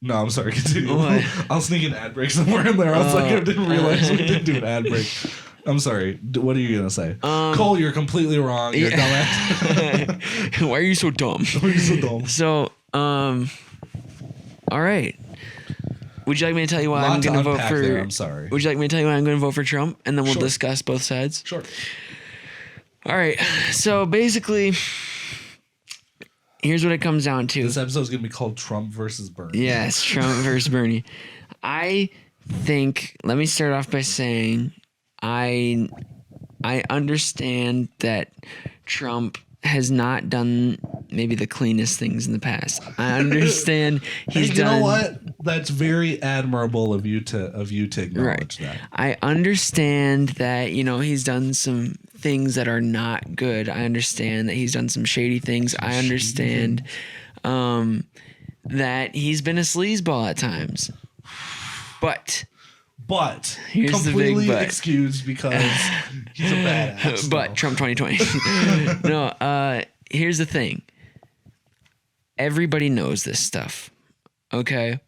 No, I'm sorry. Continue. What? I'll sneak an ad break somewhere in there. I was like, I didn't realize we didn't do an ad break. I'm sorry. What are you going to say? Cole, you're completely wrong. You're dumbass. Why are you so dumb? Why are you so dumb? So, all right. Would you like me to tell you why I'm going to vote for? There, I'm sorry. Would you like me to tell you why I'm going to vote for Trump, and then we'll Sure. discuss both sides? Sure. All right. So basically, here's what it comes down to. This episode's going to be called Trump versus Bernie. Yes, Trump versus Bernie. I think. Let me start off by saying, I understand that Trump has not done maybe the cleanest things in the past. I understand he's you done. know what? That's very admirable of you to acknowledge that. I understand that, he's done some things that are not good. I understand that he's done some shady things. I understand that he's been a sleazeball at times. But here's completely the big but. Excused because he's a badass. But Trump 2020. No, here's the thing. Everybody knows this stuff. Okay?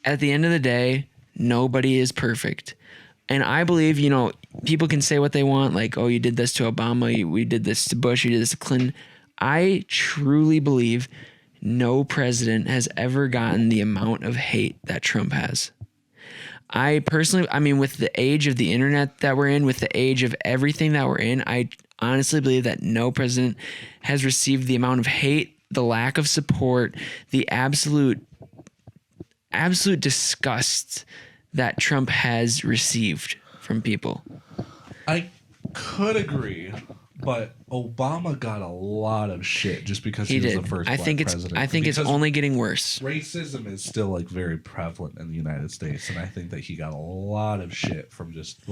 At the end of the day, nobody is perfect. And I believe, people can say what they want, like, oh, you did this to Obama, we did this to Bush, you did this to Clinton. I truly believe no president has ever gotten the amount of hate that Trump has. I personally, with the age of the internet that we're in, with the age of everything that we're in, I honestly believe that no president has received the amount of hate, the lack of support, the absolute disgust that Trump has received from people. I could agree, but Obama got a lot of shit just because he was the first black president. I think it's only getting worse. Racism is still very prevalent in the United States, and I think that he got a lot of shit from just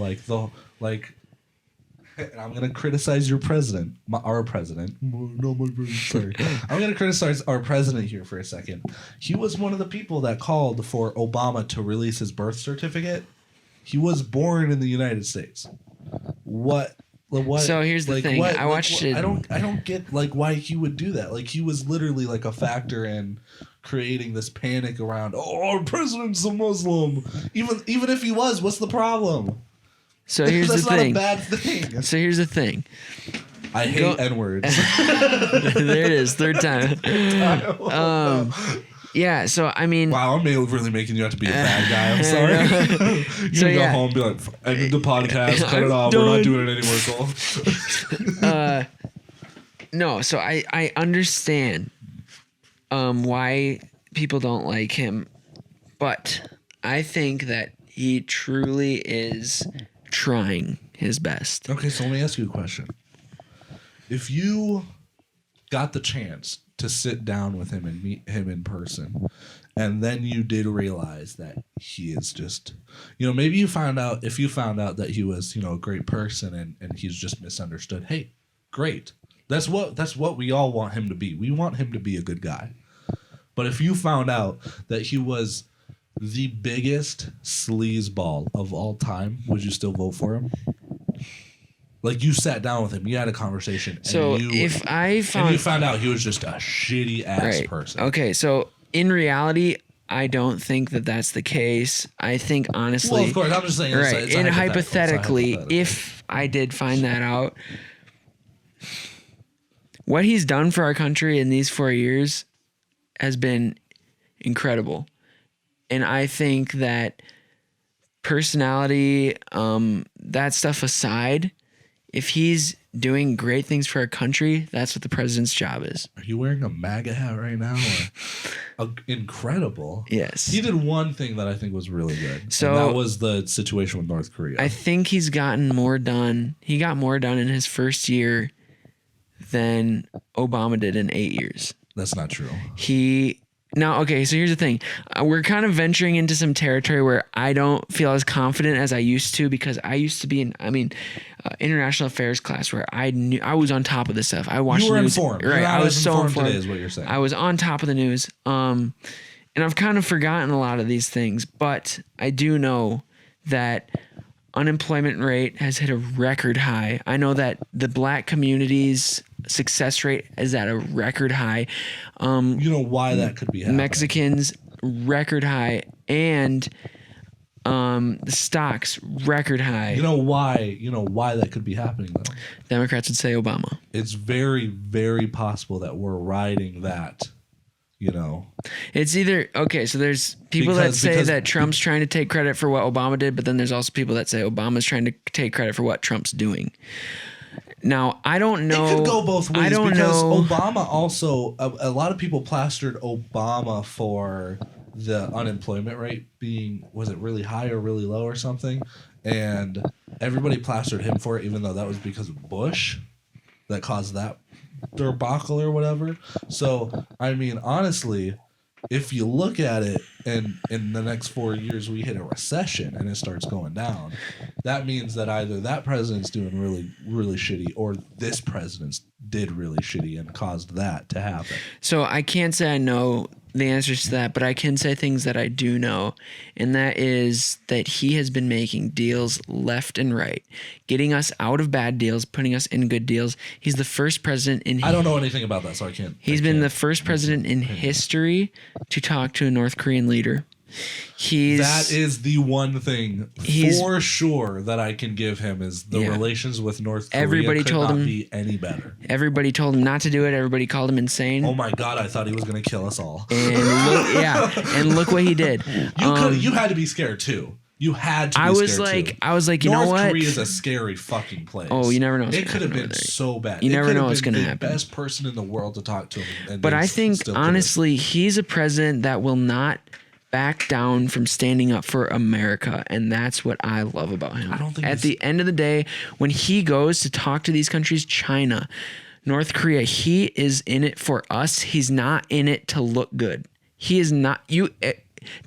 and I'm gonna criticize your president, our president. No, my president. Sorry, I'm gonna criticize our president here for a second. He was one of the people that called for Obama to release his birth certificate. He was born in the United States. What? So here's the thing. I watched it. I don't get why he would do that. He was literally a factor in creating this panic around. Oh, our president's a Muslim. Even if he was, what's the problem? So here's the thing. That's not a bad thing. So here's the thing. I hate N-words. There it is, third time. Yeah, so wow, I'm really making you have to be a bad guy. I'm sorry. You can go home and be like, end the podcast, cut it off. We're not doing it anymore, Cole. No, so I understand why people don't like him, but I think that he truly is trying his best. Okay, so let me ask you a question. If you got the chance to sit down with him and meet him in person, and then you did realize that he is just, maybe you found out that he was, a great person and he's just misunderstood. Hey, great. That's what we all want him to be. We want him to be a good guy. But if you found out that he was the biggest sleazeball of all time, would you still vote for him? You sat down with him, you had a conversation. So and you found out he was just a shitty ass person. Okay, so in reality, I don't think that that's the case. I think honestly, well, of course, I'm just saying. Right, and hypothetically, if I did find that out, what he's done for our country in these 4 years has been incredible. And I think that personality, that stuff aside, if he's doing great things for our country, that's what the president's job is. Are you wearing a MAGA hat right now? Incredible. Yes. He did one thing that I think was really good. So and that was the situation with North Korea. I think he's gotten more done. He got more done in his first year than Obama did in 8 years. That's not true. He Now, okay, so here's the thing. We're kind of venturing into some territory where I don't feel as confident as I used to, because I used to be in, international affairs class where I was on top of this stuff. I watched You were the news. informed. Right. You're not I was as so informed informed. today is what you're saying. I was on top of the news. And I've kind of forgotten a lot of these things, but I do know that unemployment rate has hit a record high. I know that the black community's success rate is at a record high. You know why that could be happening. Mexicans record high, and the stocks record high. You know why that could be happening though. Democrats would say Obama. It's very, very possible that we're riding that. It's either okay. So there's people that say that Trump's trying to take credit for what Obama did, but then there's also people that say Obama's trying to take credit for what Trump's doing. Now, I don't know. It could go both ways. I don't because know. Obama also, a lot of people plastered Obama for the unemployment rate being, was it really high or really low or something? And everybody plastered him for it, even though that was because of Bush that caused that debacle or whatever. So, honestly, if you look at it and in the next 4 years we hit a recession and it starts going down, that means that either that president's doing really, really shitty or this president's did really shitty and caused that to happen. So I can't say I know the answers to that, but I can say things that I do know, and that is that he has been making deals left and right, getting us out of bad deals, putting us in good deals. He's the first president in... I don't know anything about that, so I can't... He's been the first president in history to talk to a North Korean leader. That is the one thing for sure that I can give him is the relations with North Korea. Everybody could told not him be any better. Everybody told him not to do it. Everybody called him insane. Oh my God, I thought he was going to kill us all. And look what he did. You had to be scared too. You had to be scared too. I was like, you know what? North Korea is a scary fucking place. Oh, you never know. It could have been so bad. You never know what's going to happen. The best person in the world to talk to him. But I think, honestly, he's a president that will not back down from standing up for America, and that's what I love about him. I don't think at the end of the day, when he goes to talk to these countries, China, North Korea, he is in it for us. He's not in it to look good. He is not.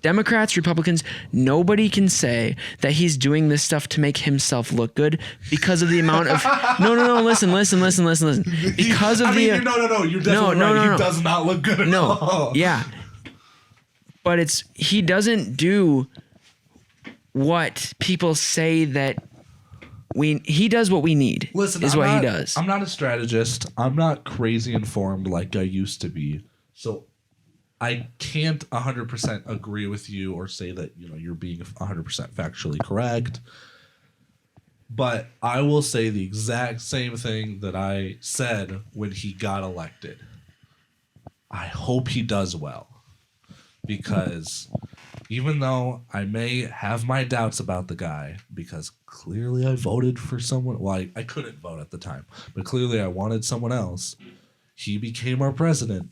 Democrats, Republicans, nobody can say that he's doing this stuff to make himself look good because of the amount of no, listen. Because of you're definitely right. He does not look good at all. Yeah. But he doesn't do what people say that he does what we need. Listen, he does. I'm not a strategist. I'm not crazy informed like I used to be. So I can't 100% agree with you or say that, you're being 100% factually correct. But I will say the exact same thing that I said when he got elected. I hope he does well. Because even though I may have my doubts about the guy, because clearly I voted for someone, well, I couldn't vote at the time, but clearly I wanted someone else. He became our president.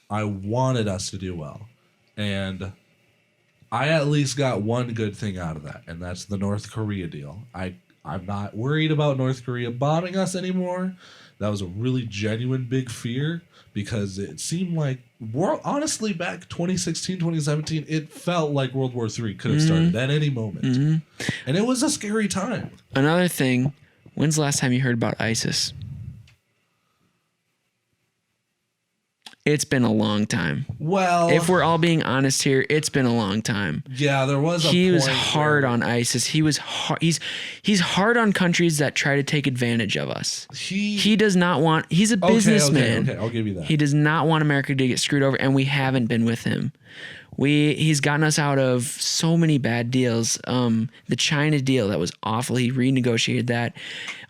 I wanted us to do well. And I at least got one good thing out of that, and that's the North Korea deal. I'm not worried about North Korea bombing us anymore. That was a really genuine big fear. Because it seemed like, honestly, back 2016, 2017, it felt like World War III could have started at any moment. Mm-hmm. And it was a scary time. Another thing, when's the last time you heard about ISIS? It's been a long time. Well, if we're all being honest here, it's been a long time. Yeah, there was a He was hard on ISIS. He was he's hard on countries that try to take advantage of us. He does not want. He's a businessman. Okay, I'll give you that. He does not want America to get screwed over, and we haven't been with him. He's gotten us out of so many bad deals. The China deal, that was awful. He renegotiated that.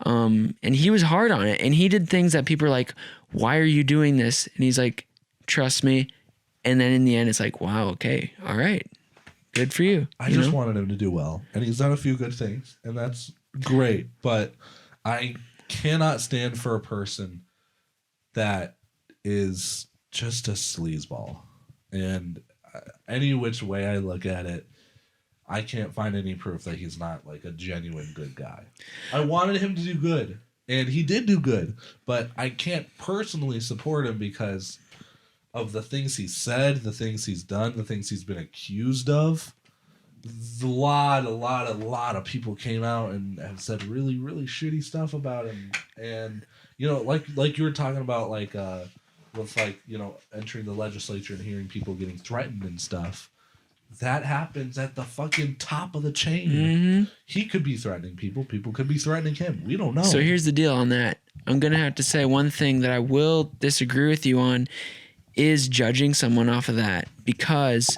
And he was hard on it. And he did things that people are like, why are you doing this? And he's like, trust me. And then in the end, it's like, wow, okay, all right. Good for you. I just wanted him to do well. And he's done a few good things. And that's great. But I cannot stand for a person that is just a sleazeball. And any which way I look at it, I can't find any proof that he's not like a genuine good guy. I wanted him to do good, and he did do good, but I can't personally support him because of the things he said, the things he's done, the things he's been accused of, a lot of people came out and have said really, really shitty stuff about him. And like you were talking about, like with entering the legislature and hearing people getting threatened and stuff. That happens at the fucking top of the chain. Mm-hmm. He could be threatening people. People could be threatening him. We don't know. So here's the deal on that. I'm going to have to say one thing that I will disagree with you on is judging someone off of that, because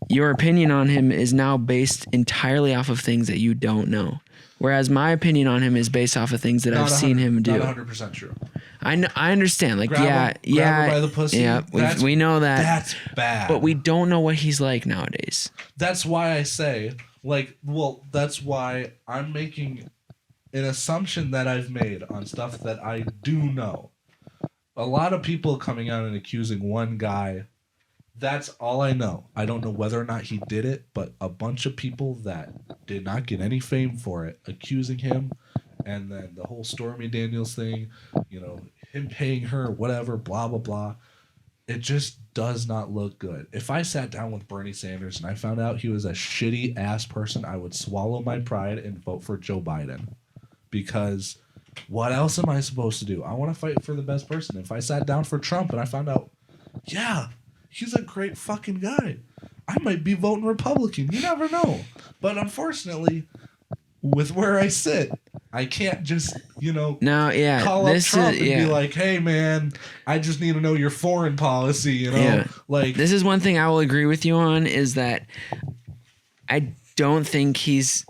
your opinion on him is now based entirely off of things that you don't know. Whereas my opinion on him is based off of things that I've seen him do. Not 100% true. I understand. Like, grab her by the pussy. Yeah, we know that. That's bad. But we don't know what he's like nowadays. That's why I say, that's why I'm making an assumption that I've made on stuff that I do know. A lot of people coming out and accusing one guy. That's all I know. I don't know whether or not he did it, but a bunch of people that did not get any fame for it accusing him, and then the whole Stormy Daniels thing, him paying her, whatever, blah, blah, blah. It just does not look good. If I sat down with Bernie Sanders and I found out he was a shitty ass person, I would swallow my pride and vote for Joe Biden. Because what else am I supposed to do? I want to fight for the best person. If I sat down for Trump and I found out, yeah, he's a great fucking guy, I might be voting Republican. You never know. But unfortunately, with where I sit, I can't just, call up Trump and be like, hey, man, I just need to know your foreign policy, Yeah. Like, this is one thing I will agree with you on, is that I don't think he's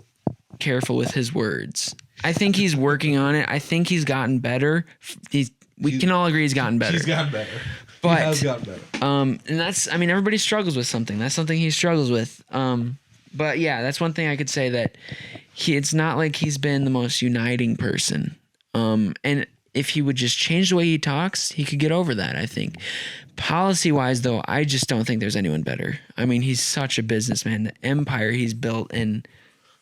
careful with his words. I think he's working on it. I think he's gotten better. We can all agree he's gotten better. He's gotten better. But, he has gotten better. And that's, everybody struggles with something. That's something he struggles with. But yeah, that's one thing I could say, that it's not like he's been the most uniting person. And if he would just change the way he talks, he could get over that, I think. Policy-wise, though, I just don't think there's anyone better. He's such a businessman. The empire he's built, and...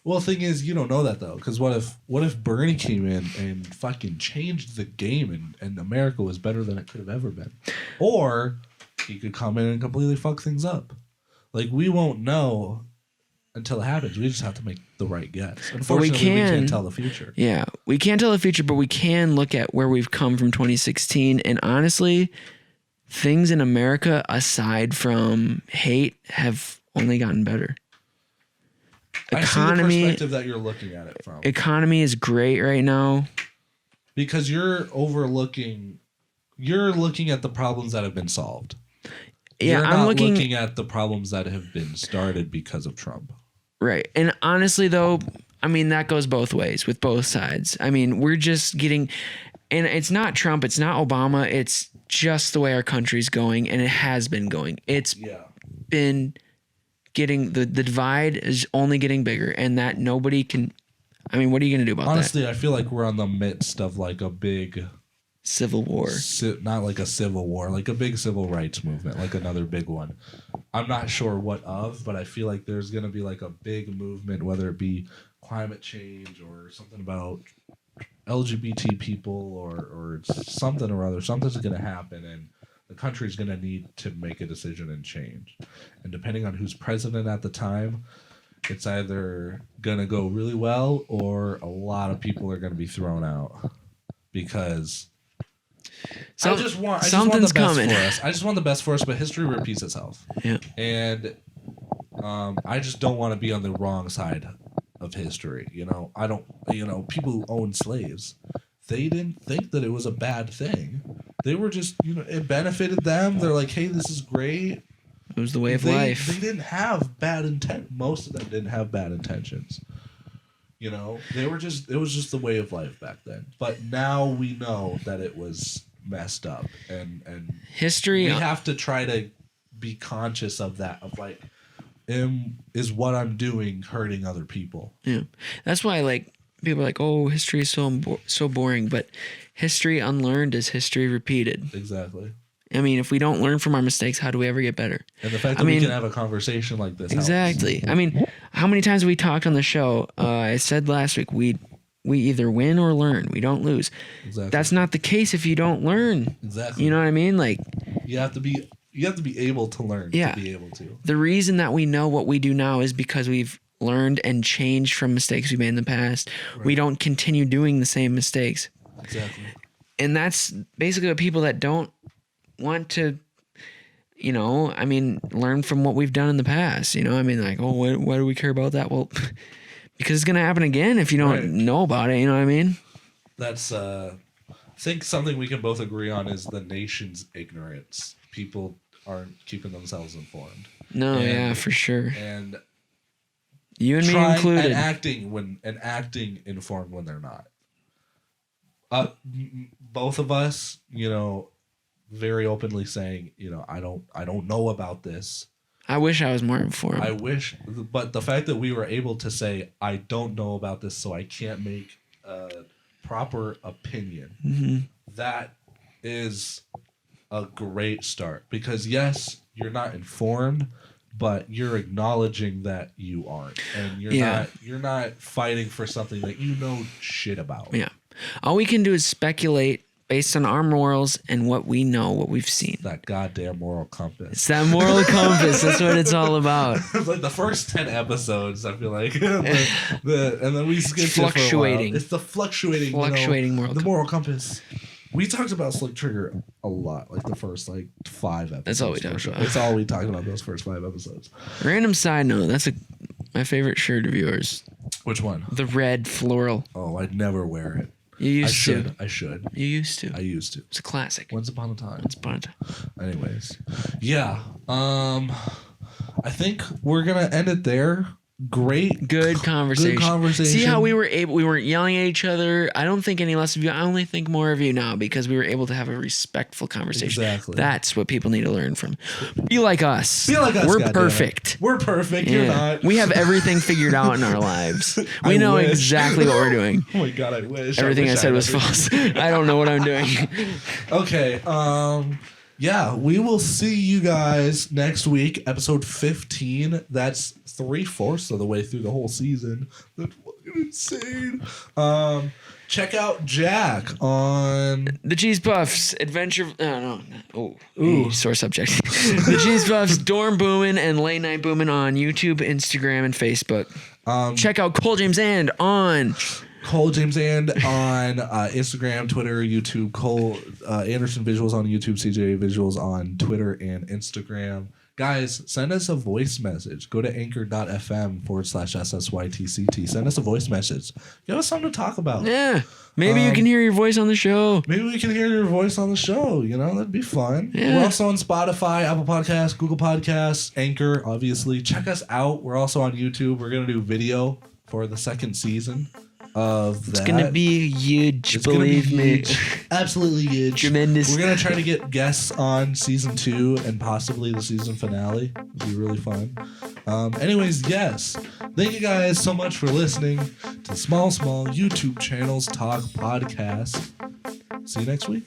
Well, the thing is, you don't know that, though, because what if Bernie came in and fucking changed the game and America was better than it could have ever been? Or he could come in and completely fuck things up. Like, we won't know until it happens. We just have to make the right guess. Unfortunately, we can't tell the future. Yeah, we can't tell the future, but we can look at where we've come from 2016. And honestly, things in America, aside from hate, have only gotten better. I see the perspective that you're looking at it from. Economy is great right now. Because you're looking at the problems that have been solved. Yeah, you're not looking at the problems that have been started because of Trump. Right. And honestly, though, that goes both ways with both sides. We're just getting, and it's not Trump, it's not Obama, it's just the way our country's going, and it has been going. It's been getting, the divide is only getting bigger, and that nobody can, what are you going to do about that? Honestly, I feel like we're on the midst of like a big civil war. Not like a civil war, like a big civil rights movement, like another big one. I'm not sure what of, but I feel like there's going to be like a big movement, whether it be climate change or something about LGBT people or something or other. Something's going to happen, and the country's going to need to make a decision and change. And depending on who's president at the time, it's either going to go really well or a lot of people are going to be thrown out. Because I just want the best coming for us. I just want the best for us, but history repeats itself. Yeah. And I just don't want to be on the wrong side of history. I don't, people who owned slaves, they didn't think that it was a bad thing. They were just, it benefited them. They're like, hey, this is great. It was the way of life. They didn't have bad intent. Most of them didn't have bad intentions. It was just the way of life back then. But now we know that it was messed up, and history. We have to try to be conscious of that. Of like, is what I'm doing hurting other people? Yeah, that's why people are like, oh, history is so boring. But history unlearned is history repeated. Exactly. If we don't learn from our mistakes, how do we ever get better? And the fact that we can have a conversation like this exactly helps. How many times have we talked on the show? I said last week, we either win or learn. We don't lose. Exactly. That's not the case if you don't learn. Exactly. You know what I mean? Like, You have to be able to learn Yeah. to be able to. The reason that we know what we do now is because we've learned and changed from mistakes we made in the past. Right. We don't continue doing the same mistakes. Exactly. And that's basically what people that don't want to, learn from what we've done in the past. Like, oh, why do we care about that? Well, because it's going to happen again if you don't Right. know about it. You know what I mean? That's I think something we can both agree on is the nation's ignorance. People aren't keeping themselves informed. No, And- yeah, for sure. And You and me trying included. and acting informed when they're not. Both of us, very openly saying, I don't know about this. I wish I was more informed. I wish, but the fact that we were able to say, I don't know about this, so I can't make a proper opinion. That is a great start, because yes, you're not informed, but you're acknowledging that you aren't, and you're not fighting for something that you know shit about. Yeah. All we can do is speculate based on our morals and what we know, what we've seen. That goddamn moral compass. It's that moral compass. That's what it's all about. It's like the first 10 episodes, I feel like. And then we skipped it for a while. Fluctuating. It's the fluctuating Moral the moral compass. We talked about Slick Trigger a lot, like the first 5 episodes. That's all we talked about. That's all we talked about those first 5 episodes. Random side note, that's my favorite shirt of yours. Which one? The red floral. Oh, I'd never wear it. You used to. I should. You used to. I used to. It's a classic. Once upon a time. Once upon a time. Anyways. Yeah. I think we're gonna end it there. Good conversation. See how we weren't yelling at each other. I don't think any less of you. I only think more of you now because we were able to have a respectful conversation. Exactly. That's what people need to learn from. Be like us. Be like us. We're goddammit. perfect. We're perfect. You're not. We have everything figured out in our lives. We know wish. exactly what we're doing. Oh my god, I wish. Everything I wish said had was everything. false. I don't know what I'm doing. Okay. Yeah, we will see you guys next week, episode 15. That's 3/4 of the way through the whole season. That's fucking insane. Check out Jack on The Cheese Puffs, Adventure. Oh, no. Ooh, sore subject. The Cheese Puffs, Dorm Boomin' and Late Night Boomin' on YouTube, Instagram, and Facebook. Check out Cole James and on Cole James and on Instagram, Twitter, YouTube. Cole Anderson Visuals on YouTube, CJ Visuals on Twitter and Instagram. Guys, send us a voice message. Go to anchor.fm/SSYTCT. Send us a voice message. Give us something to talk about. Yeah. Maybe you can hear your voice on the show. Maybe we can hear your voice on the show. That'd be fun. Yeah. We're also on Spotify, Apple Podcasts, Google Podcasts, Anchor, obviously. Check us out. We're also on YouTube. We're going to do video for the second season of that. It's going to be huge, It's gonna be believe me. huge. Absolutely huge. Tremendous. We're going to try to get guests on season 2 and possibly the season finale. It'd be really fun. Anyways, yes. Thank you guys so much for listening to Small YouTube Channels Talk Podcast. See you next week.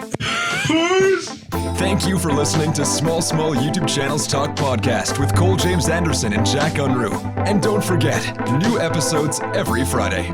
Thank you for listening to Small YouTube Channels Talk Podcast with Cole James Anderson and Jack Unruh. And don't forget, new episodes every Friday.